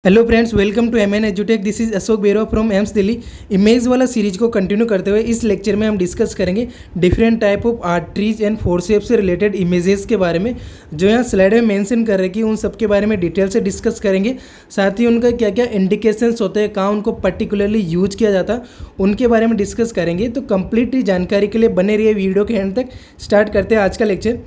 Hello friends, welcome to M N एजुटेक। This is Ashok Bero from AIIMS Delhi. Image वाला series को continue करते हुए इस लेक्चर में हम डिस्कस करेंगे different type of arteries and forceps से रिलेटेड इमेजेस के बारे में, जो यहाँ स्लाइड में मेंशन कर रखी है उन सब के बारे में डिटेल से डिस्कस करेंगे। साथ ही उनका क्या क्या इंडिकेशंस होते हैं, कहाँ उनको पर्टिकुलरली यूज किया जाता है, उनके बारे में डिस्कस करेंगे। तो कंप्लीट जानकारी के लिए बने रहिए वीडियो के एंड तक। स्टार्ट करते हैं आज का लेक्चर।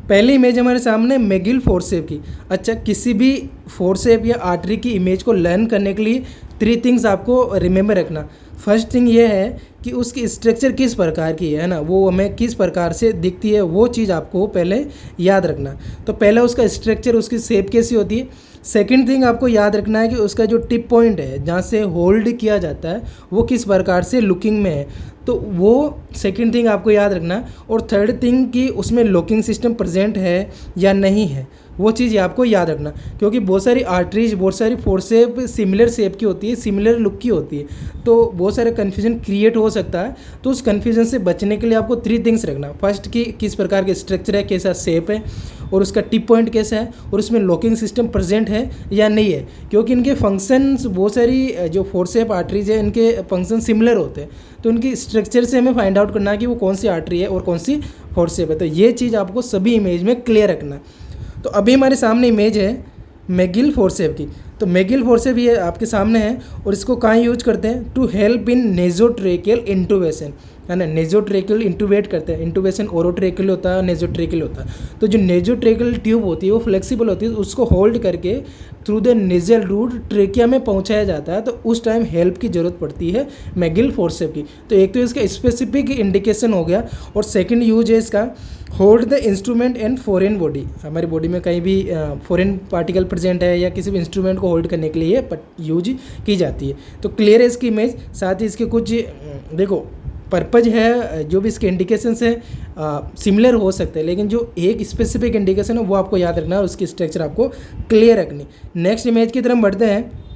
पहली इमेज हमारे सामने मेगिल फोर्सेप की। अच्छा, किसी भी फोर्सेप या आर्टरी की इमेज को लर्न करने के लिए 3 थिंग्स आपको रिमेंबर रखना। फर्स्ट थिंग ये है कि उसकी स्ट्रक्चर किस प्रकार की है ना, वो हमें किस प्रकार से दिखती है, वो चीज़ आपको पहले याद रखना। तो पहले उसका स्ट्रक्चर, उसकी शेप कैसी होती है। सेकंड थिंग आपको याद रखना है कि उसका जो टिप पॉइंट है जहाँ से होल्ड किया जाता है वो किस प्रकार से लुकिंग में है, तो वो सेकंड थिंग आपको याद रखना है। और थर्ड थिंग कि उसमें लॉकिंग सिस्टम प्रेजेंट है या नहीं है, वो चीज़ आपको याद रखना। क्योंकि बहुत सारी आर्टरीज, बहुत सारी फोर्सेप सिमिलर शेप की होती है, सिमिलर लुक की होती है, तो बहुत सारे कन्फ्यूजन क्रिएट हो सकता है। तो उस कन्फ्यूजन से बचने के लिए आपको 3 थिंग्स रखना। फर्स्ट कि किस प्रकार के स्ट्रक्चर है, कैसा शेप है, और उसका टिप पॉइंट कैसा है, और उसमें लॉकिंग सिस्टम प्रेजेंट है या नहीं है। क्योंकि इनके फंक्शंस, बहुत सारी जो फोर्सेप आर्टरीज है इनके फंक्शन सिमिलर होते हैं, तो उनकी स्ट्रक्चर से हमें फाइंड आउट करना है कि वो कौन सी आर्टरी है और कौन सी फोर्सेप है। तो ये चीज़ आपको सभी इमेज में क्लियर रखना है। तो अभी हमारे सामने इमेज है मेगिल फोर्सेप की। तो मेगिल फोर्सेप ये आपके सामने है, और इसको कहाँ यूज करते हैं, टू हेल्प इन नेजोट्रेकियल इंटूबेशन, है ना। नेजोट्रेकियल इंटूबेट करते हैं। इंटूबेशन ओरोट्रेकियल होता है, नेजोट्रेकियल होता है। तो जो नेजोट्रेकियल ट्यूब होती है वो फ्लेक्सिबल होती है, उसको होल्ड करके through the nasal route trachea में पहुंचाया जाता है। तो उस टाइम हेल्प की ज़रूरत पड़ती है मेगिल फोर्सेप की। तो एक तो इसका स्पेसिफिक इंडिकेशन हो गया, और सेकेंड यूज है इसका hold the instrument and foreign body. हमारी बॉडी में कहीं भी फॉरेन पार्टिकल प्रेजेंट है या किसी भी इंस्ट्रूमेंट को होल्ड करने के लिए यूज की जाती है। तो क्लियर है इसकी इमेज। साथ ही इसके कुछ देखो पर्पज है, जो भी इसके इंडिकेशंस है सिमिलर हो सकते हैं, लेकिन जो एक स्पेसिफिक इंडिकेशन है वो आपको याद रखना है और उसकी स्ट्रक्चर आपको क्लियर रखनी। नेक्स्ट इमेज की तरफ बढ़ते हैं।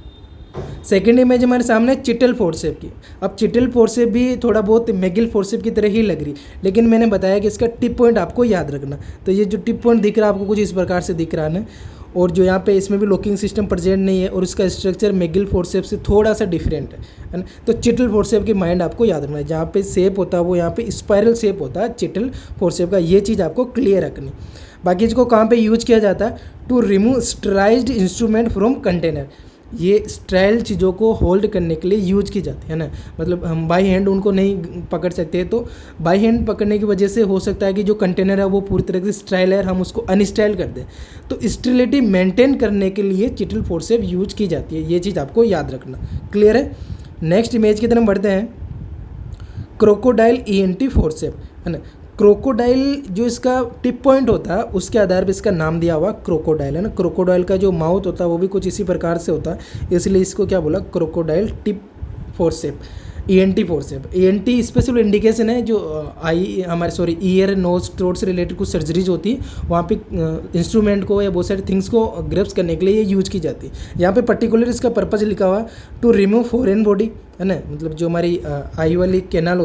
सेकेंड इमेज हमारे सामने चिटल फोर्सेप की। अब चिटल फोर्सेप भी थोड़ा बहुत मेगिल फोर्सेप की तरह ही लग रही, लेकिन मैंने बताया कि इसका टिप पॉइंट आपको याद रखना। तो ये जो टिप पॉइंट दिख रहा है आपको कुछ इस प्रकार से दिख रहा है, और जो यहाँ पे इसमें भी लॉकिंग सिस्टम प्रेजेंट नहीं है, और इसका स्ट्रक्चर मेगिल फोर्सेप से थोड़ा सा डिफरेंट है ना। तो चिटल फोर्सेप की माइंड आपको याद रखना है। जहाँ पे शेप होता है वो यहाँ पे स्पाइरल शेप होता है चिटल फोर्सेप का, ये चीज़ आपको क्लियर रखनी। बाकी इसको कहाँ पे यूज किया जाता है, to remove sterilized instrument from container. ये स्टाइल चीज़ों को होल्ड करने के लिए यूज की जाती है ना। मतलब हम बाई हैंड उनको नहीं पकड़ सकते, तो बाई हैंड पकड़ने की वजह से हो सकता है कि जो कंटेनर है वो पूरी तरह से स्टाइल है, हम उसको अनस्टाइल कर दें। तो स्टेबिलिटी मेंटेन करने के लिए चिटल फोर्सेप यूज की जाती है, ये चीज़ आपको याद रखना। क्लियर है। नेक्स्ट इमेज की तरफ बढ़ते हैं। क्रोकोडाइल ईएनटी फोर्सेप, है ना। क्रोकोडाइल जो इसका टिप पॉइंट होता है उसके आधार पर इसका नाम दिया हुआ क्रोकोडाइल, है ना। क्रोकोडाइल का जो माउथ होता है वो भी कुछ इसी प्रकार से होता है, इसलिए इसको क्या बोला, crocodile tip forceps, ENT forceps. ENT special indication है, जो ईयर नोज थ्रोट से रिलेटेड कुछ सर्जरीज होती है, वहाँ पे इंस्ट्रूमेंट को या बहुत सारे थिंग्स को ग्रेप्स करने के लिए ये यूज की जाती है। यहाँ पे पर्टिकुलर इसका पर्पज लिखा हुआ टू रिमूव फॉरेन बॉडी, है ना। मतलब जो हमारी आई वाली कैनाल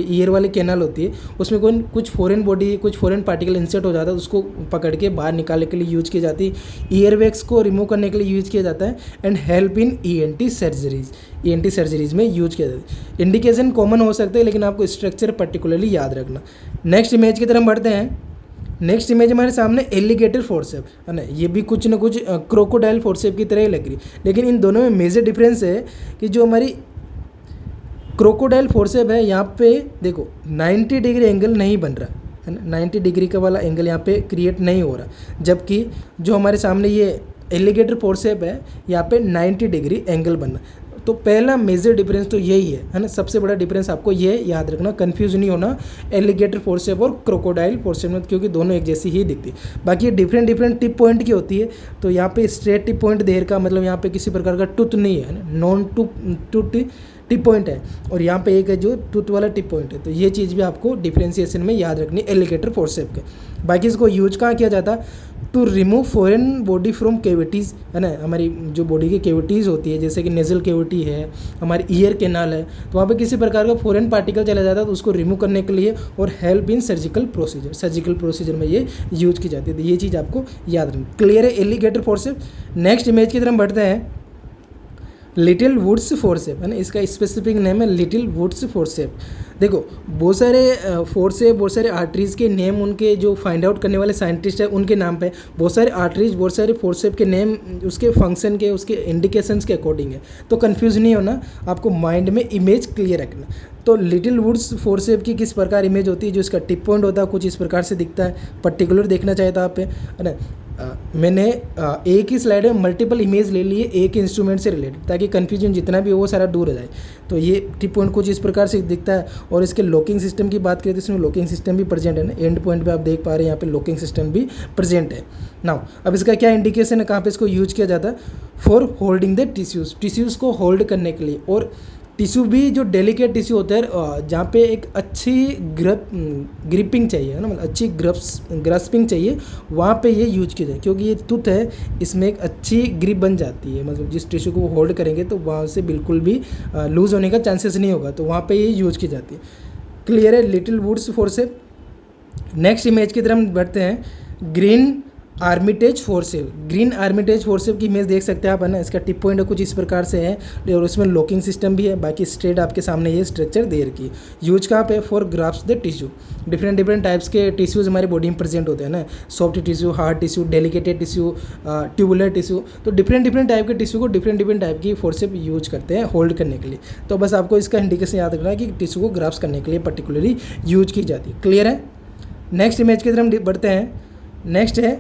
ईयर वाली कैनाल होती है, उसमें कोई कुछ फॉरेन बॉडी, कुछ फॉरेन पार्टिकल इंसर्ट हो जाता है, उसको पकड़ के बाहर निकालने के लिए यूज की जाती है। ईयर वैक्स को रिमूव करने के लिए यूज किया जाता है, and help in ENT surgeries, ENT surgeries में यूज किया जाता है। इंडिकेशन कॉमन हो सकते हैं, लेकिन आपको स्ट्रक्चर पर्टिकुलरली याद रखना। नेक्स्ट इमेज की तरफ बढ़ते हैं। नेक्स्ट इमेज हमारे सामने एलिगेटर फोर्सेप, है ना। ये भी कुछ ना कुछ क्रोकोडाइल फोर्सेप की तरह ही लग रही, लेकिन इन दोनों में मेजर डिफरेंस है कि जो हमारी क्रोकोडाइल फोर्सेप है यहाँ पे देखो 90 डिग्री एंगल नहीं बन रहा, है ना। 90 डिग्री का वाला एंगल यहाँ पे क्रिएट नहीं हो रहा, जबकि जो हमारे सामने ये एलिगेटर फोर्सेप है यहाँ पे 90 डिग्री एंगल बनना। तो पहला मेजर डिफरेंस तो यही है ना। सबसे बड़ा डिफरेंस आपको ये याद रखना, कंफ्यूज नहीं होना एलिगेटर फोर्सेप और क्रोकोडाइल फोर्सेप में, क्योंकि दोनों एक जैसी ही दिखती है। बाकी ये डिफरेंट टिप पॉइंट की होती है। तो यहाँ पे स्ट्रेट टिप पॉइंट देर का मतलब यहाँ पे किसी प्रकार का टूथ नहीं है, नॉन टूथ टिप पॉइंट है, और यहाँ पे एक है जो टूथ वाला टिप पॉइंट है। तो ये चीज़ भी आपको डिफ्रेंसिएशन में याद रखनी एलिगेटर फोर्सेप के। बाकी इसको यूज कहाँ किया जाता है, to remove foreign body from cavities, है ना। हमारी जो बॉडी की कैविटीज़ होती है, जैसे कि नेजल कैविटी है, हमारी ईयर कैनाल है, तो वहाँ पे किसी प्रकार का फॉरेन पार्टिकल चला जाता है, तो उसको रिमूव करने के लिए, और हेल्प इन सर्जिकल प्रोसीजर में ये यूज की जाती है। तो ये चीज़ आपको याद रखनी। क्लियर है एलिगेटर फोर्सेप। नेक्स्ट इमेज की तरफ बढ़ते हैं। लिटिल वुड्स फोर्सेप है ना, इसका स्पेसिफिक नेम है लिटिल वुड्स फोर्सेप। देखो बहुत सारे फोर्सेप, बहुत सारे आर्टरीज के नेम उनके जो फाइंड आउट करने वाले साइंटिस्ट हैं उनके नाम पे, बहुत सारे आर्टरीज, बहुत सारे फोर्सेप के नेम उसके फंक्शन के, उसके इंडिकेशंस के अकॉर्डिंग है। तो कंफ्यूज नहीं होना, आपको माइंड में इमेज क्लियर रखना। तो लिटिल वुड्स फोर्सेप की किस प्रकार इमेज होती है, जो इसका टिप पॉइंट होता है कुछ इस प्रकार से दिखता है। पर्टिकुलर देखना चाहिए था आप पे, है ना। मैंने एक ही स्लाइड में मल्टीपल इमेज ले लिए एक इंस्ट्रूमेंट से रिलेटेड, ताकि कन्फ्यूजन जितना भी हो वो सारा दूर हो जाए। तो ये टिप पॉइंट कुछ इस प्रकार से दिखता है। और इसके लॉकिंग सिस्टम की बात करें तो इसमें लॉकिंग सिस्टम भी प्रेजेंट है ना, एंड पॉइंट पे आप देख पा रहे हैं यहाँ पे लॉकिंग सिस्टम भी प्रेजेंट है। नाउ अब इसका क्या इंडिकेशन है, कहाँ पे इसको यूज किया जाता है, for holding the tissues, tissues को होल्ड करने के लिए। और टिश्यू भी जो डेलिकेट टिश्यू होता है जहाँ पे एक अच्छी ग्रिपिंग चाहिए है ना, मतलब अच्छी ग्रस्पिंग चाहिए, वहाँ पे ये यूज किया जाए। क्योंकि ये टूथ है, इसमें एक अच्छी ग्रिप बन जाती है, मतलब जिस टिश्यू को होल्ड करेंगे तो वहाँ से बिल्कुल भी लूज़ होने का चांसेस नहीं होगा, तो वहाँ पे ये यूज की जाती है। क्लियर है Littlewood's forceps. Next image की तरफ हम बढ़ते हैं, Green Armitage forceps. Green Armitage forceps की इमेज देख सकते हैं आप, है ना। इसका टिप पॉइंट कुछ इस प्रकार से है और उसमें लॉकिंग सिस्टम भी है। बाकी स्ट्रेट आपके सामने ये स्ट्रक्चर दे रखी। यूज कहाँ पे, for grasp the tissue. Different types के टिश्यूज हमारी बॉडी में प्रेजेंट होते हैं ना, soft tissue, hard tissue, delicated tissue, tubular tissue. तो डिफरेंट टाइप के टिश्यू को डिफरेंट टाइप की फोर्सेप यूज करते हैं होल्ड करने के लिए। तो बस आपको इसका इंडिकेशन याद रखना है कि टिश्यू को ग्राफ्स करने के लिए पर्टिकुलरली यूज की जाती है। क्लियर है। नेक्स्ट इमेज की तरफ हम बढ़ते हैं। नेक्स्ट है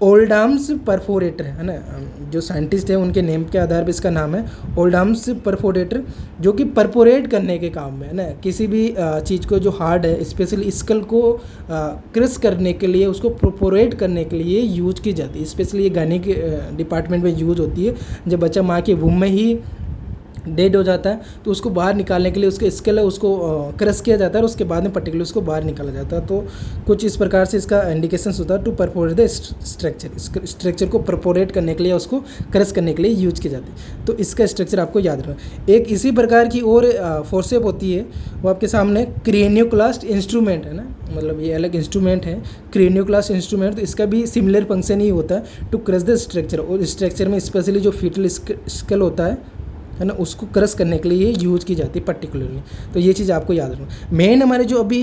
ओल्डाम्स परफोरेटर, है ना। जो साइंटिस्ट है उनके नेम के आधार पर इसका नाम है ओल्डाम्स परफोरेटर, जो कि परफोरेट करने के काम में है ना। किसी भी चीज़ को जो हार्ड है, स्पेशली स्कल को क्रश करने के लिए, उसको परफोरेट करने के लिए यूज की जाती है। स्पेशली ये गाने के डिपार्टमेंट में यूज होती है। जब बच्चा माँ के वूम में ही डेड हो जाता है तो उसको बाहर निकालने के लिए उसके स्केल है उसको क्रश किया जाता है और उसके बाद में पर्टिकुलर उसको बाहर निकाला जाता है। तो कुछ इस प्रकार से इसका इंडिकेशन होता है to perforate the structure. Structure को परफोरेट करने के लिए, उसको क्रश करने के लिए यूज की जाती है। तो इसका स्ट्रक्चर आपको याद रखना। एक इसी प्रकार की और फोर्सेप होती है, वो आपके सामने क्रेनियोक्लास्ट इंस्ट्रूमेंट है ना, मतलब ये अलग इंस्ट्रूमेंट है क्रेनियोक्लास्ट इंस्ट्रूमेंट। तो इसका भी सिमिलर फंक्शन ही होता है टू क्रश द स्ट्रक्चर। और स्ट्रक्चर में स्पेशली जो फीटल स्केल होता है ना, उसको क्रश करने के लिए ये यूज की जाती है पर्टिकुलरली। तो ये चीज़ आपको याद रखना। मेन हमारे जो अभी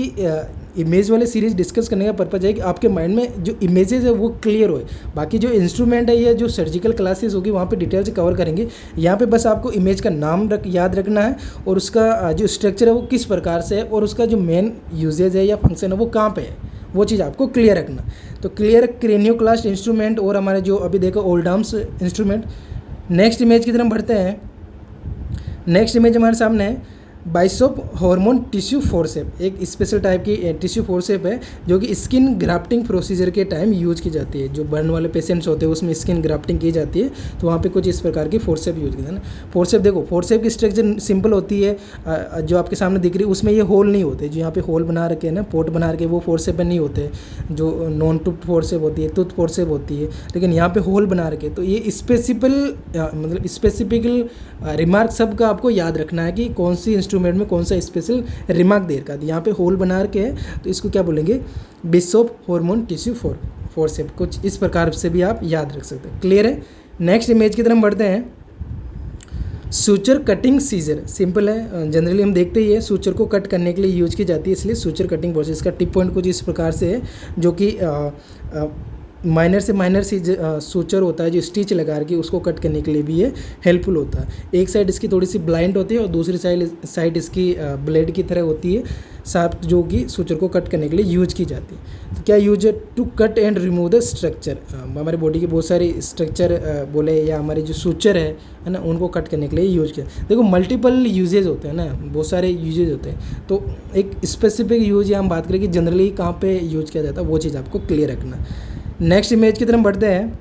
इमेज वाले सीरीज़ डिस्कस करने का पर्पज़ है कि आपके माइंड में जो इमेजेस है वो क्लियर होए। बाकी जो इंस्ट्रूमेंट है या जो सर्जिकल क्लासेस होगी वहाँ पे डिटेल से कवर करेंगे। यहाँ पे बस आपको इमेज का नाम याद रखना है और उसका जो स्ट्रक्चर है वो किस प्रकार से है और उसका जो मेन यूजेज है या फंक्शन है वो कहाँ पर है, वो चीज़ आपको क्लियर रखना। तो क्लियर क्रेनियोक्लास्ट इंस्ट्रूमेंट और हमारे जो अभी देखो ओल्डाम्स इंस्ट्रूमेंट। नेक्स्ट इमेज की तरफ बढ़ते हैं। नेक्स्ट इमेज हमारे सामने है बाइसेप हार्मोन टिश्यू फोर्सेप। एक स्पेशल टाइप की टिश्यू फोर्सेप है जो कि स्किन ग्राफ्टिंग प्रोसीजर के टाइम यूज की जाती है। जो बर्न वाले पेशेंट्स होते हैं उसमें स्किन ग्राफ्टिंग की जाती है, तो वहाँ पे कुछ इस प्रकार की फोर्सेप यूज करते हैं ना। फोर्सेप देखो, फोर्सेप की स्ट्रक्चर सिंपल होती है, जो आपके सामने दिख रही है उसमें ये होल नहीं होते। जो यहाँ पे होल बना रखे हैं ना, पोर्ट बना रखे, वो फोर्सेप नहीं होते। जो नॉन टूथ फोर्सेप होती है, टूथ फोर्सेप होती है, लेकिन यहाँ पे होल बना रखे। तो ये स्पेसिफिकल रिमार्क सब का आपको याद रखना है कि कौन सी इंस्ट्रूमेंट में कौन सा स्पेशल रिमार्क दे रखा है। यहाँ पे होल बना के है तो इसको क्या बोलेंगे, बाइसेप हार्मोन टिश्यू फोर्सेप। कुछ इस प्रकार से भी आप याद रख सकते हैं। क्लियर है। नेक्स्ट इमेज की तरफ बढ़ते हैं। सूचर कटिंग सीजर सिंपल है, जनरली हम देखते ही है सूचर को कट करने के लिए यूज की जाती है, इसलिए सूचर कटिंग प्रोसेस का टिप पॉइंट कुछ इस प्रकार से है, जो कि माइनर से माइनर सूचर होता है जो स्टिच लगा के उसको कट करने के लिए भी ये हेल्पफुल होता है। एक साइड इसकी थोड़ी सी ब्लाइंड होती है और दूसरी साइड इसकी ब्लेड की तरह होती है शार्प, जो कि सूचर को कट करने के लिए यूज की जाती है। तो क्या यूज है, to cut and remove the structure. हमारे बॉडी के बहुत सारे स्ट्रक्चर बोले या हमारे जो सूचर है ना, उनको कट करने के लिए यूज किया। देखो मल्टीपल यूजेज होते हैं ना, बहुत सारे यूजेज होते हैं, तो एक स्पेसिफिक यूज या हम बात करें कि जनरली कहाँ पे यूज किया जाता है, वो चीज़ आपको क्लियर रखना। नेक्स्ट इमेज की तरफ बढ़ते हैं।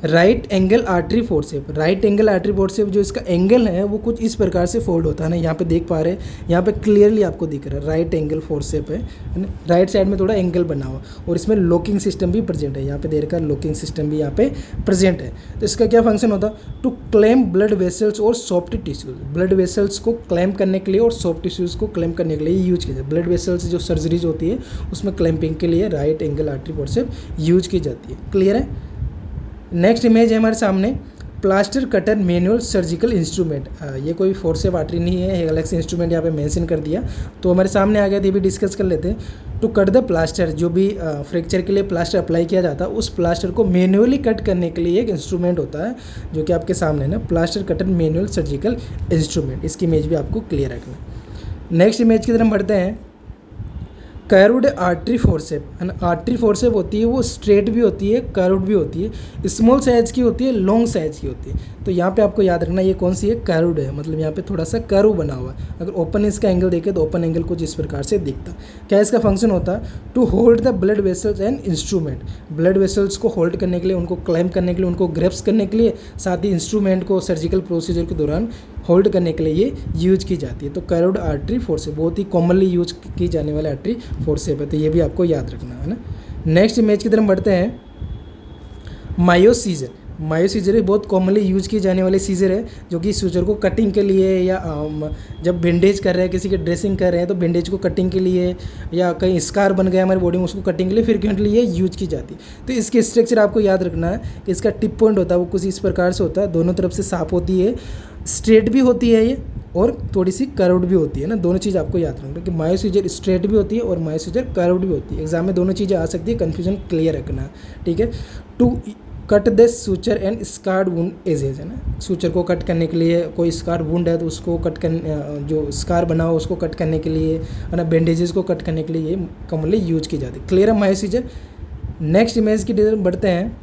Right angle artery forceps. Right angle artery forceps जो इसका एंगल है वो कुछ इस प्रकार से फोल्ड होता है ना, यहाँ पे देख पा रहे हैं, यहाँ पे क्लियरली आपको दिख रहा है राइट एंगल फोर्सेप है ना। राइट साइड में थोड़ा एंगल बना हुआ और इसमें लॉकिंग सिस्टम भी प्रेजेंट है, यहाँ पे देख रखा है लॉकिंग सिस्टम भी यहाँ पे प्रेजेंट है। तो इसका क्या फंक्शन होता है, टू क्लेम ब्लड वेसल्स और सॉफ्ट टिश्यूज। ब्लड वेसल्स को क्लेम करने के लिए और सॉफ्ट टिश्यूज को क्लेम करने के लिए यूज किया जाता है। ब्लड वेसल्स जो सर्जरीज होती है उसमें क्लैंपिंग के लिए right angle artery forceps use की जाती है। क्लियर है। नेक्स्ट इमेज है हमारे सामने plaster cutter manual surgical instrument, ये कोई फोर्सेप आर्टरी नहीं है, एक अलग से इंस्ट्रूमेंट यहाँ पे मेंशन कर दिया तो हमारे सामने आ गया, तो ये भी डिस्कस कर लेते हैं। टू कट द प्लास्टर, जो भी फ्रैक्चर के लिए प्लास्टर अप्लाई किया जाता है उस प्लास्टर को मैनुअली कट करने के लिए एक इंस्ट्रूमेंट होता है जो कि आपके सामने है ना, plaster cutter manual surgical instrument. इसकी इमेज भी आपको क्लियर रखना। नेक्स्ट इमेज की तरफ बढ़ते हैं। कर्व्ड आर्टरी फोर्सेप है ना, आर्टरी फोर्सेप होती है वो स्ट्रेट भी होती है, कर्व्ड भी होती है, स्मॉल साइज की होती है, लॉन्ग साइज की होती है। तो यहाँ पे आपको याद रखना ये कौन सी है, कर्व्ड है, मतलब यहाँ पे थोड़ा सा कर्व बना हुआ है। अगर ओपन इसका एंगल देखें तो ओपन एंगल कुछ इस प्रकार से दिखता। क्या इसका फंक्शन होता है, to hold the blood vessels and instrument, blood vessels को होल्ड करने के लिए, उनको क्लाइम करने के लिए, उनको ग्रेप्स करने के लिए, साथ ही इंस्ट्रूमेंट को सर्जिकल प्रोसीजर के दौरान होल्ड करने के लिए ये यूज की जाती है। तो कर्व्ड आर्टरी फोर्सेप बहुत ही कॉमनली यूज की जाने वाली आर्टरी फोर्सेप है, तो ये भी आपको याद रखना है ना। नेक्स्ट इमेज की तरफ बढ़ते हैं। मायोसीजर, मायोसीजर भी बहुत कॉमनली यूज की जाने वाली सीजर है जो कि सूजर को कटिंग के लिए या जब बैंडेज कर रहे हैं, किसी के ड्रेसिंग कर रहे हैं तो बैंडेज को कटिंग के लिए, या कहीं स्कार बन गया हमारी बॉडी में उसको कटिंग के लिए फ्रिक्वेंटली ये यूज की जाती है। तो इसके स्ट्रक्चर आपको याद रखना है कि इसका टिप पॉइंट होता है वो कुछ इस प्रकार से होता है, दोनों तरफ से साफ होती है, स्ट्रेट भी होती है ये और थोड़ी सी कर्व्ड भी होती है ना। दोनों चीज़ आपको याद रखना कि मायोसीजर स्ट्रेट भी होती है और मायोसीजर कर्व्ड भी होती है। एग्जाम में दोनों चीज़ें आ सकती है, कन्फ्यूजन क्लियर रखना, ठीक है। To cut the suture and scarred wound edges है ना, सूचर को कट करने के लिए, कोई स्कार वुंड है तो उसको कट करने, जो स्कार बना हो उसको कट करने के लिए है ना, बैंडेजेस को कट करने के लिए ये कॉमनली यूज की जाती है। क्लियर है मायोसीजर। नेक्स्ट इमेज की डिटेल बढ़ते हैं।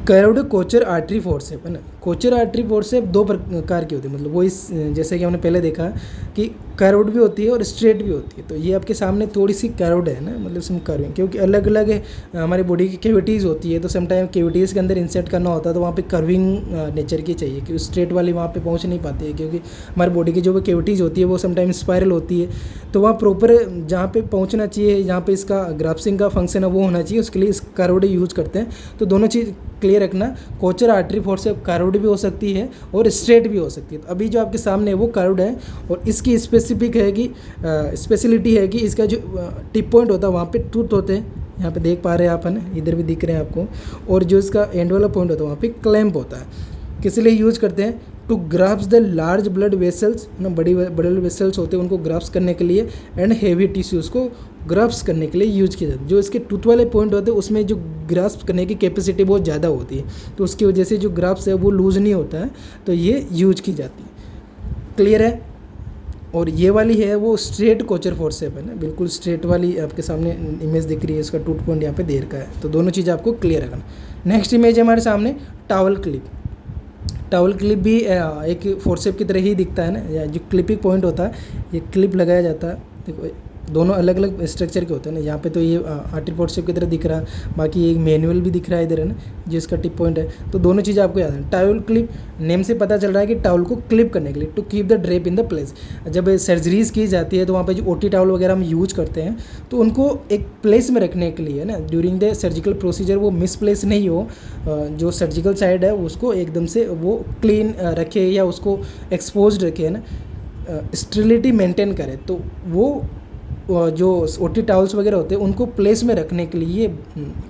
कर्व्ड कोचर आर्टरी फोर्सेप है ना, कोचर आर्टरी फोर्सेप दो प्रकार की होती है, मतलब वो इस जैसे कि हमने पहले देखा कि कर्व्ड भी होती है और स्ट्रेट भी होती है। तो ये आपके सामने थोड़ी सी कर्व्ड है ना, मतलब इसमें कर्विंग, क्योंकि अलग अलग हमारी बॉडी की कैविटीज़ होती है तो समटाइम कैविटीज़ के अंदर इंसर्ट करना होता है तो वहाँ पे कर्विंग नेचर की चाहिए, क्योंकि स्ट्रेट वाली वहाँ पे पहुँच नहीं पाती है, क्योंकि हमारी बॉडी की जो भी कैविटीज़ होती है वो समटाइम स्पायरल होती है। तो वहाँ प्रॉपर जहाँ पे पहुँचना चाहिए, जहाँ पे इसका ग्राफ्सिंग का फंक्शन है वो होना चाहिए, उसके लिए इस कर्व्ड यूज करते हैं। तो दोनों चीज़ क्लियर रखना, कोचर आर्टरी फोर्सेप कर्व्ड भी हो सकती है और स्ट्रेट भी हो सकती है। तो अभी जो आपके सामने है वो कर्व्ड है और इसकी स्पेसिफिक है कि स्पेशलिटी है कि इसका जो टिप पॉइंट होता है वहाँ पे टूथ होते हैं, यहाँ पे देख पा रहे हैं आप है ना, इधर भी दिख रहे हैं आपको, और जो इसका एंड वाला पॉइंट होता है वहाँ पे क्लैंप होता है। किस लिए यूज करते हैं, to grasp the large blood vessels ना, बड़ी ब्लड वेसल्स होते हैं उनको ग्राफ्स करने के लिए, एंड हेवी टिश्यूज़ को ग्राफ्स करने के लिए यूज किया जाता है। जो इसके टूथ वाले पॉइंट होते हैं उसमें जो ग्राफ्स करने की कैपेसिटी बहुत ज़्यादा होती है, तो उसकी वजह से जो ग्राफ्स है वो लूज नहीं होता है, तो ये यूज की जाती है। क्लियर है। और ये वाली है वो स्ट्रेट कोचर फोर्सेप है ना, बिल्कुल स्ट्रेट वाली आपके सामने इमेज दिख रही है, इसका टूथ पॉइंट यहाँ पे दे रखा है। तो दोनों चीज़ आपको क्लियर रखना। नेक्स्ट इमेज है हमारे सामने टावल क्लिप। टावल क्लिप भी एक फोर्सेप की तरह ही दिखता है ना, जो क्लिपिंग पॉइंट होता है ये क्लिप लगाया जाता है। देखो दोनों अलग अलग स्ट्रक्चर के होते हैं ना, यहाँ पे तो ये आर्टरी फोर्सेप की तरह दिख रहा है, बाकी एक मैनुअल भी दिख रहा है इधर है ना, जो इसका टिप पॉइंट है। तो दोनों चीज़ें आपको याद है। टावल क्लिप नेम से पता चल रहा है कि टावल को क्लिप करने के लिए, to keep the drape in the place. जब सर्जरीज की जाती है तो वहाँ पे जो ओटी टावल वगैरह हम यूज करते हैं तो उनको एक प्लेस में रखने के लिए ना, ड्यूरिंग द सर्जिकल प्रोसीजर वो मिसप्लेस नहीं हो, जो सर्जिकल साइड है उसको एकदम से वो क्लीन रखे या उसको एक्सपोज रखे है ना, स्टेरिलिटी मेंटेन करे। तो वो जो ओटी टावल्स वगैरह होते हैं उनको प्लेस में रखने के लिए ये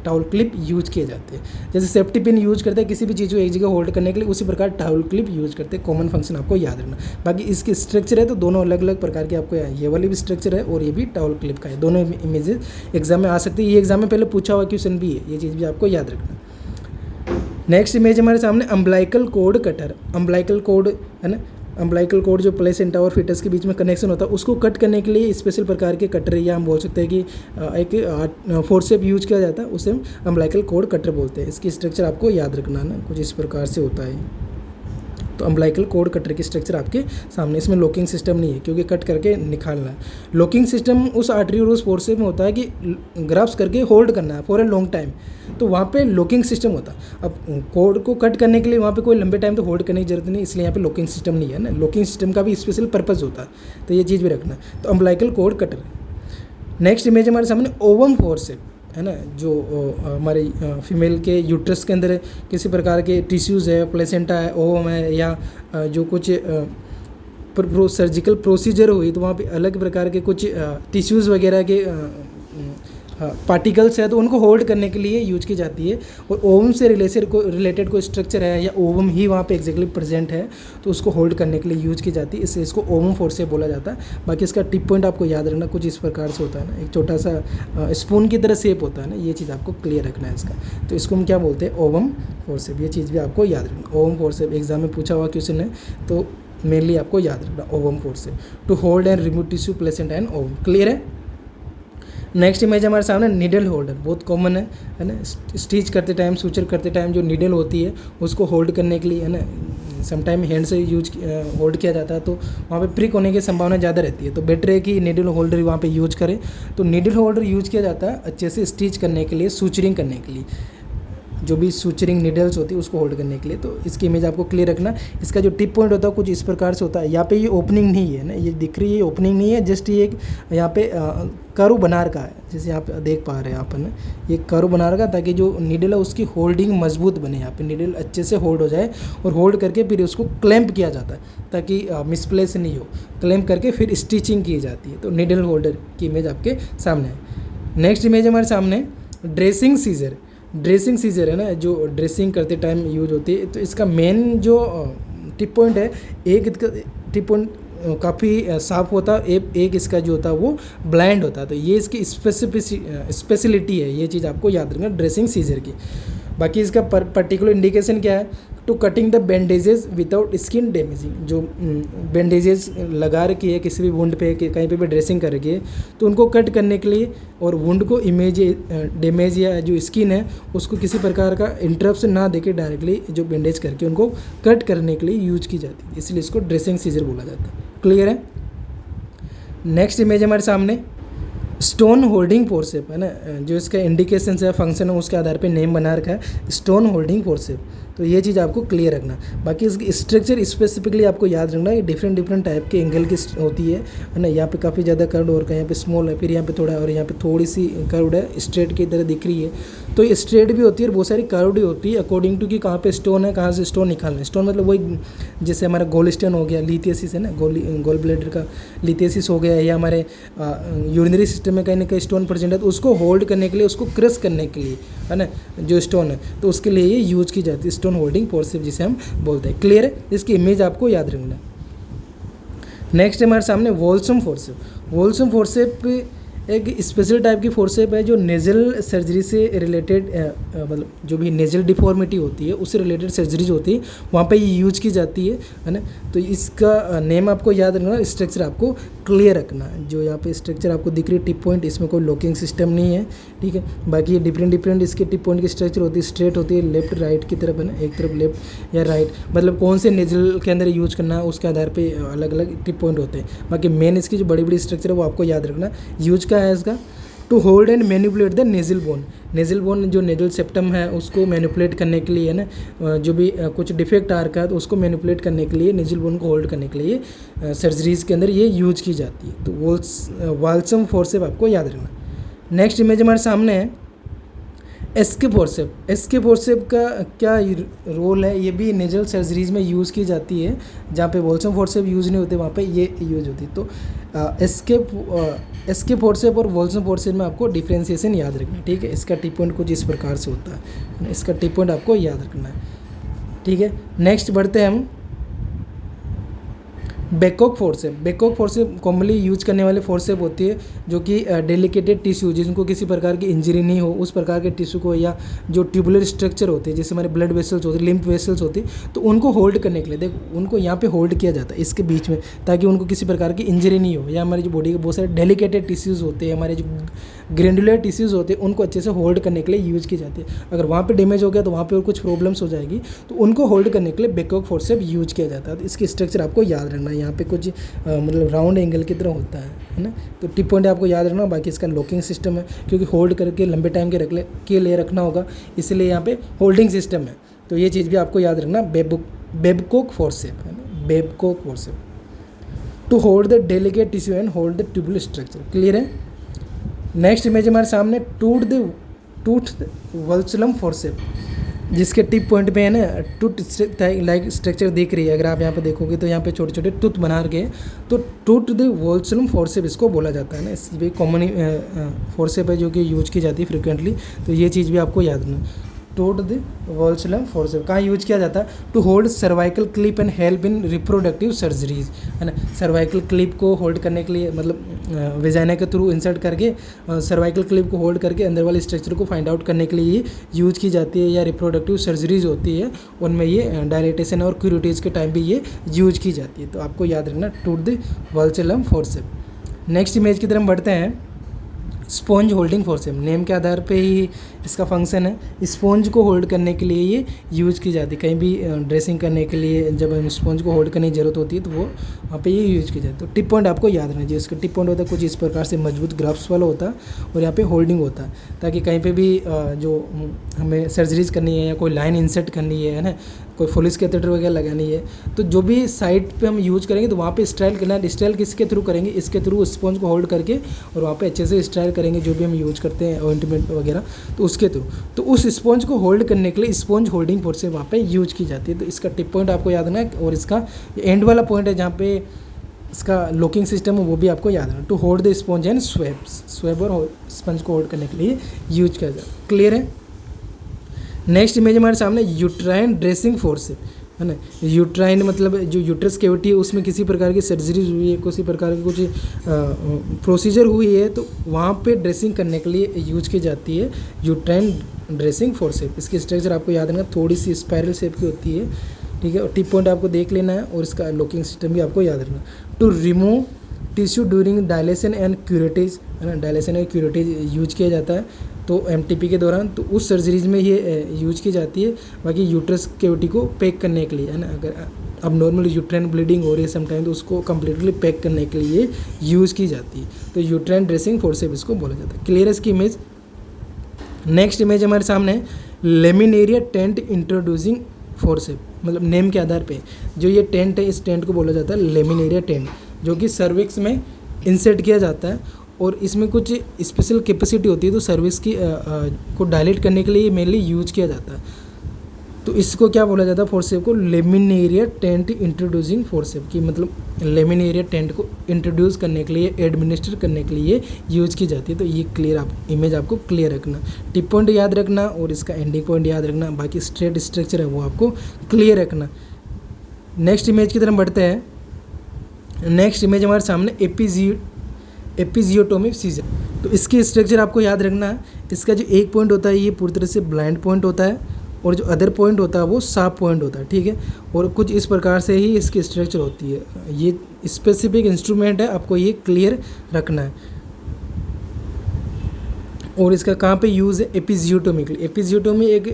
टावल क्लिप यूज किए जाते हैं। जैसे सेफ्टी पिन यूज करते हैं किसी भी चीज़ को एक जगह होल्ड करने के लिए, उसी प्रकार टावल क्लिप यूज करते हैं। कॉमन फंक्शन आपको याद रखना। बाकी इसकी स्ट्रक्चर है तो दोनों अलग अलग प्रकार के आपको, ये वाली भी स्ट्रक्चर है और ये भी टावल क्लिप का है। दोनों इमेजेस एग्जाम में आ सकती है, ये एग्जाम में पहले पूछा हुआ क्वेश्चन भी है, ये चीज़ भी आपको याद रखना। नेक्स्ट इमेज हमारे सामने umbilical cord cutter. Umbilical cord है ना, अम्बलाइकल कॉर्ड जो प्लेसेंटा और फीटस के बीच में कनेक्शन होता है उसको कट करने के लिए स्पेशल प्रकार के कटर, या हम बोल सकते हैं कि एक फोर्सेप यूज किया जाता है, उसे हम अम्बलाइकल कॉर्ड कटर बोलते हैं। इसकी स्ट्रक्चर आपको याद रखना ना, कुछ इस प्रकार से होता है। तो अम्बलाइकल कॉर्ड कटर की स्ट्रक्चर आपके सामने, इसमें लॉकिंग सिस्टम नहीं है क्योंकि कट करके निकालना है। लॉकिंग सिस्टम उस आर्टरी और उस फोर्सेप में होता है कि ग्राफ्स करके होल्ड करना है फॉर ए लॉन्ग टाइम, तो वहाँ पे लॉकिंग सिस्टम होता है। अब कॉर्ड को कट करने के लिए वहाँ पे कोई लंबे टाइम तो होल्ड करने की जरूरत नहीं, इसलिए यहाँ पे लॉकिंग सिस्टम नहीं है ना। लॉकिंग सिस्टम का भी स्पेशल पर्पज़ होता है, तो ये चीज़ भी रखना। तो umbilical cord cutter. Next image हमारे सामने ओवम फोर्सेप है ना, जो हमारे फीमेल के यूट्रस के अंदर किसी प्रकार के टिश्यूज़ है, प्लेसेंटा है, ओवम है, या जो कुछ सर्जिकल प्रोसीजर हुई तो वहाँ पे अलग प्रकार के कुछ टिश्यूज़ वगैरह के पार्टिकल्स है तो उनको होल्ड करने के लिए यूज की जाती है। और ओवम से रिलेटेड कोई स्ट्रक्चर है या ओवम ही वहाँ पे एग्जैक्टली प्रेजेंट है तो उसको होल्ड करने के लिए यूज की जाती है, इससे इसको ओवम फोर्सेप बोला जाता है। बाकी इसका टिप पॉइंट आपको याद रखना कुछ इस प्रकार से होता है ना, एक छोटा सा स्पून की तरह शेप होता है ना, ये चीज़ आपको क्लियर रखना है इसका। तो इसको हम क्या बोलते हैं, ओवम फोर्सेप, ये चीज़ भी आपको याद रखना। ओवम फोर्सेप एग्जाम में पूछा हुआ क्वेश्चन है तो मेनली आपको याद रखना ovum forceps, to hold and remove tissue placenta and ovum. Clear है। नेक्स्ट इमेज हमारे सामने निडल होल्डर, बहुत कॉमन है ना, स्टिच करते टाइम, सूचर करते टाइम जो निडल होती है उसको होल्ड करने के लिए है ना समटाइम हैंड से होल्ड किया जाता है, तो वहाँ पे प्रिक होने की संभावना ज़्यादा रहती है, तो बेटर है कि निडल होल्डर वहाँ पे यूज करें। तो निडल होल्डर यूज किया जाता है अच्छे से स्टिच करने के लिए, सूचरिंग करने के लिए, जो भी सूचरिंग निडल्स होती है उसको होल्ड करने के लिए। तो इसकी इमेज आपको क्लियर रखना। इसका जो टिप पॉइंट होता है कुछ इस प्रकार से होता है, यहाँ पे ये ओपनिंग नहीं है ना, ये दिख रही है ओपनिंग नहीं है, जस्ट ये एक यहाँ पे कर्व बना रखा है, जैसे यहाँ पे देख पा रहे हैं आप ना, ये कर्व बना रखा ताकि जो निडल है उसकी होल्डिंग मजबूत बने, यहाँ पे निडल अच्छे से होल्ड हो जाए और होल्ड करके फिर उसको क्लैंप किया जाता है ताकि मिसप्लेस नहीं हो, क्लैंप करके फिर स्टिचिंग की जाती है। तो निडल होल्डर की इमेज आपके सामने है। नेक्स्ट इमेज हमारे सामने ड्रेसिंग सीजर। ड्रेसिंग सीजर है ना, जो ड्रेसिंग करते टाइम यूज होती है। तो इसका मेन जो टिप पॉइंट है, एक इसका टिप पॉइंट काफ़ी साफ होता है, एक इसका जो होता है वो ब्लाइंड होता है। तो ये इसकी स्पेशलिटी है, ये चीज़ आपको याद रखना ड्रेसिंग सीजर की। बाकी इसका पर्टिकुलर इंडिकेशन क्या है, to cutting the bandages without skin damaging. जो बैंडेजेस लगा रखी है किसी भी वुंड पे, कहीं पे भी ड्रेसिंग कर रखी है तो उनको कट करने के लिए और वुंड को डैमेज या जो स्किन है उसको किसी प्रकार का इंटरप्शन ना देके डायरेक्टली जो बैंडेज करके उनको कट करने के लिए यूज की जाती है, इसलिए इसको ड्रेसिंग सीजर बोला जाता है। क्लियर है। नेक्स्ट इमेज हमारे सामने स्टोन होल्डिंग फोर्सेप है ना, जो इसका इंडिकेशन है, फंक्शन है, उसके आधार पे नेम बना रखा है स्टोन होल्डिंग फोर्सेप। तो ये चीज़ आपको क्लियर रखना। बाकी इसकी स्ट्रक्चर स्पेसिफिकली आपको याद रखना है, डिफरेंट टाइप के एंगल की होती है ना। यहाँ पे काफ़ी ज़्यादा कर्व और यहाँ पे स्मॉल है, फिर यहाँ पे थोड़ा और यहाँ पे थोड़ी सी कर्व्ड है, स्ट्रेट की तरह दिख रही है। तो ये स्ट्रेट भी होती है और बहुत सारी कर्व्ड भी होती है अकॉर्डिंग टू कि कहाँ पे स्टोन है, कहाँ से स्टोन निकालना है। स्टोन मतलब वही जैसे हमारा गोल्ड स्टोन हो गया, लिथियसिस है ना, गोल ब्लेडर का लिथियसिस हो गया, या हमारे यूरिनरी सिस्टम में कहीं ना कहीं स्टोन प्रेजेंट है तो उसको होल्ड करने के लिए, उसको क्रश करने के लिए है ना, जो स्टोन है तो उसके लिए ये यूज की जाती है स्टोन होल्डिंग फोर्सेप जिसे हम बोलते हैं। क्लियर है। इसकी इमेज आपको याद रखना। नेक्स्ट हमारे सामने वोल्सम फोर्सेप। वोल्सम फोर्सेप एक स्पेशल टाइप की फोर्सेप है जो नेजल सर्जरी से रिलेटेड, मतलब जो भी नेजल डिफॉर्मिटी होती है उससे रिलेटेड सर्जरीज होती है वहाँ पे ये यूज की जाती है ना। तो इसका नेम आपको याद रखना, स्ट्रक्चर आपको क्लियर रखना। जो यहाँ पे स्ट्रक्चर आपको दिख रही है टिप पॉइंट, इसमें कोई लॉकिंग सिस्टम नहीं है, ठीक है। बाकी ये डिफरेंट इसके टिप पॉइंट की स्ट्रक्चर होती है, स्ट्रेट होती है, लेफ्ट राइट की तरफ है ना, एक तरफ लेफ्ट या राइट, मतलब कौन से नेजल के अंदर यूज करना है उसके आधार पे अलग अलग टिप पॉइंट होते हैं। बाकी मेन इसकी जो बड़ी स्ट्रक्चर है वो आपको याद रखना। यूज का है इसका, to hold and manipulate the nasal bone. Nasal bone जो नेजल सेप्टम है उसको मैनिपुलेट करने के लिए है ना, जो भी कुछ डिफेक्ट आ रखा है तो उसको मैनिपुलेट करने के लिए, नेजल बोन को होल्ड करने के लिए सर्जरीज के अंदर ये यूज की जाती है। तो वोल्सम फोर्सेप आपको याद रखना। नेक्स्ट इमेज हमारे सामने है एस्केप फोर्सेप। एस्केप फोर्सेप का क्या रोल है, ये भी नेजल सर्जरीज में यूज़ की जाती है। जहाँ पे वोल्सम फोर्सेप यूज़ नहीं होते वहाँ पे ये यूज होती है। तो एस्केप फोर्सेप और वोल्सम फोर्सेप में आपको डिफ्रेंसिएशन याद रखना है, ठीक है। इसका टिप पॉइंट कुछ इस प्रकार से होता है, इसका टिप पॉइंट आपको याद रखना है, ठीक है। नेक्स्ट बढ़ते हैं हम बैकॉक फोर्सेप। बैकॉक फोर्सेप कॉमनली यूज करने वाले फोर्सेप होती है जो कि डेलिकेटेड टिश्यू, जिनको किसी प्रकार की इंजरी नहीं हो उस प्रकार के टिश्यू को, या जो ट्यूबुलर स्ट्रक्चर होते हैं जैसे हमारे ब्लड वेसल्स होते हैं, लिम्फ वेसल्स होती है, तो उनको होल्ड करने के लिए देखो उनको यहाँ पे होल्ड किया जाता है इसके बीच में, ताकि उनको किसी प्रकार की इंजरी नहीं हो। या हमारी जो बॉडी के बहुत सारे डेलिकेटेड टिश्यूज़ होते हैं, हमारे जो ग्रेनुलर टिश्यूज़ होते हैं, उनको अच्छे से होल्ड करने के लिए यूज की जाती है। अगर वहाँ पे डैमेज हो गया तो वहाँ पे और कुछ प्रॉब्लम्स हो जाएगी, तो उनको होल्ड करने के लिए बैकॉक फोर्सेप यूज किया जाता है। तो इसकी स्ट्रक्चर आपको याद रखना, यहाँ पे कुछ मतलब राउंड एंगल की तरह होता है ना। तो टिप पॉइंट आपको याद रखना। बाकी इसका लॉकिंग सिस्टम है, क्योंकि होल्ड करके लंबे टाइम के लिए रखना होगा, इसलिए यहाँ पे होल्डिंग सिस्टम है। तो ये चीज़ भी आपको याद रखना, बैकॉक फोर्सेप है ना, Babcock forcep, to hold the delicate tissue and hold the tubular structure. Clear है। नेक्स्ट इमेज हमारे सामने टूथ वोल्सम फोर्सेप। जिसके टिप पॉइंट पे है ना टूथ लाइक स्ट्रक्चर दिख रही है। अगर आप यहाँ पे देखोगे तो यहाँ पे छोटे छोटे टूथ बना के, तो टूथ द वोल्सुलम फोर्सेप इसको बोला जाता है ना। इस भी कॉमन फोर्सेप है जो कि यूज की जाती है फ्रिक्वेंटली, तो ये चीज़ भी आपको याद रखना। टूथ द वोल्सुलम फोर्सेप कहाँ यूज किया जाता है? To hold cervical clip and help in reproductive surgeries, है ना। सर्वाइकल क्लिप को होल्ड करने के लिए, मतलब वेजाइना के थ्रू इंसर्ट करके सर्वाइकल क्लिप को होल्ड करके अंदर वाले स्ट्रक्चर को फाइंड आउट करने के लिए ये यूज की जाती है, या रिप्रोडक्टिव सर्जरीज होती है उनमें ये डायलेटेशन और क्यूरिटीज़ के टाइम भी ये यूज की जाती है। तो आपको याद रखना tooth the vulsellum forcep. Next image की तरफ बढ़ते हैं। स्पॉन्ज होल्डिंग फोर्सेप, नेम के आधार पे ही इसका फंक्शन है। स्पॉन्ज को होल्ड करने के लिए ये यूज की जाती है। कहीं भी ड्रेसिंग करने के लिए जब हम स्पॉन्ज को होल्ड करने की जरूरत होती है तो वो वहाँ पे ये यूज की जाती है। तो टिप पॉइंट आपको याद रखना चाहिए। इसका टिप पॉइंट होता है कुछ इस प्रकार से मजबूत ग्राफ्स वाला होता है, और यहाँ पे होल्डिंग होता है, ताकि कहीं पे भी जो हमें सर्जरीज करनी है या कोई लाइन इंसर्ट करनी है ना, कोई फोलिस कैथेटर वगैरह लगानी है, तो जो भी साइड पे हम यूज करेंगे तो वहाँ पे स्टाइल करना है। स्टाइल किसके थ्रू करेंगे? इसके थ्रू स्पॉन्ज को होल्ड करके, और वहाँ पे अच्छे से स्टाइल करेंगे जो भी हम यूज करते हैं ऑइंटमेंट वगैरह, तो उसके थ्रू। तो उस स्पॉन्ज को होल्ड करने के लिए स्पॉन्ज होल्डिंग फोर्स वहाँ पे यूज की जाती है। तो इसका टिप पॉइंट आपको याद रखना है, और इसका एंड वाला पॉइंट है जहाँ पे इसका लॉकिंग सिस्टम है वो भी आपको याद रखना। To hold the sponge and swab और स्पंज को होल्ड करने के लिए यूज किया जाता है। क्लियर है? नेक्स्ट इमेज हमारे सामने यूट्राइन ड्रेसिंग फोर्स है ना। यूट्राइन मतलब जो यूट्रस कैविटी है उसमें किसी प्रकार की सर्जरीज हुई है, किसी प्रकार की कुछ प्रोसीजर हुई है, तो वहाँ पे ड्रेसिंग करने के लिए यूज की जाती है यूट्राइन ड्रेसिंग फोर्सेप। इसकी स्ट्रक्चर आपको याद रखना, थोड़ी सी स्पायरल शेप की होती है, ठीक है। और टिप पॉइंट आपको देख लेना है, और इसका लॉकिंग सिस्टम भी आपको याद रखना। To remove tissue during dilation and curettage, है ना। डायलेशन एंड क्यूरेटेज यूज किया जाता है तो एमटीपी के दौरान, तो उस सर्जरीज में ये यूज की जाती है। बाकी यूट्रस कैविटी को पैक करने के लिए, है ना। अगर अब नॉर्मल यूट्राइन ब्लीडिंग हो रही है समटाइम, तो उसको कम्प्लीटली पैक करने के लिए यूज़ की जाती है। तो यूट्राइन ड्रेसिंग फोर्सेप इसको बोला जाता है। क्लियर है इसकी इमेज? नेक्स्ट इमेज हमारे सामने है लेमिनेरिया टेंट इंट्रोड्यूसिंग फोर्सेप, मतलब नेम के आधार पे जो ये टेंट है, इस टेंट को बोला जाता है लेमिनेरिया टेंट, जो कि सर्विक्स में इंसर्ट किया जाता है, और इसमें कुछ स्पेशल कैपेसिटी होती है, तो सर्विस की को डायलेट करने के लिए मेनली यूज किया जाता है। तो इसको क्या बोला जाता है? फोर्सेप को लेमिनेरिया टेंट इंट्रोड्यूसिंग फोर्सेप की, मतलब लेमिनेरिया टेंट को इंट्रोड्यूस करने के लिए, एडमिनिस्टर करने के लिए यूज की जाती है। तो ये क्लियर आप इमेज आपको क्लियर रखना, टिप पॉइंट याद रखना, और इसका एंडिंग पॉइंट याद रखना। बाकी स्ट्रेट स्ट्रक्चर है वो आपको क्लियर रखना। नेक्स्ट इमेज की तरफ बढ़ते हैं। नेक्स्ट इमेज हमारे सामने एपिजियोटोमी सीजर। तो इसकी स्ट्रक्चर आपको याद रखना है। इसका जो एक पॉइंट होता है ये पूरी तरह से ब्लाइंड पॉइंट होता है, और जो अदर पॉइंट होता है वो शार्प पॉइंट होता है, ठीक है। और कुछ इस प्रकार से ही इसकी स्ट्रक्चर होती है। ये स्पेसिफिक इंस्ट्रूमेंट है, आपको ये क्लियर रखना है। और इसका कहाँ पे यूज़ है? एपिजियोटोमी के लिए। एपिजियोटोमी एक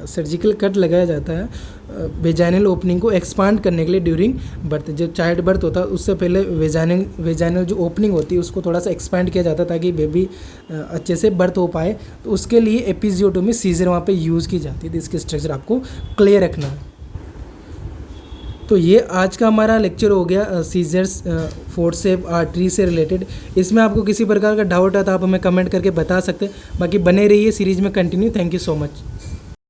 सर्जिकल कट लगाया जाता है वेजाइनल ओपनिंग को एक्सपांड करने के लिए ड्यूरिंग बर्थ। जब चाइल्ड बर्थ होता है उससे पहले वेजाइनल जो ओपनिंग होती है उसको थोड़ा सा एक्सपांड किया जाता है ताकि बेबी अच्छे से बर्थ हो पाए, तो उसके लिए एपिजियोटोमी सीजर वहाँ पे यूज़ की जाती है। तो इसकी स्ट्रक्चर आपको क्लियर रखना है। तो ये आज का हमारा लेक्चर हो गया सीजर्स फोर्सेप आर्टरी से रिलेटेड। इसमें आपको किसी प्रकार का डाउट है तो आप हमें कमेंट करके बता सकते हैं। बाकी बने रहिए सीरीज में continue. Thank you so much.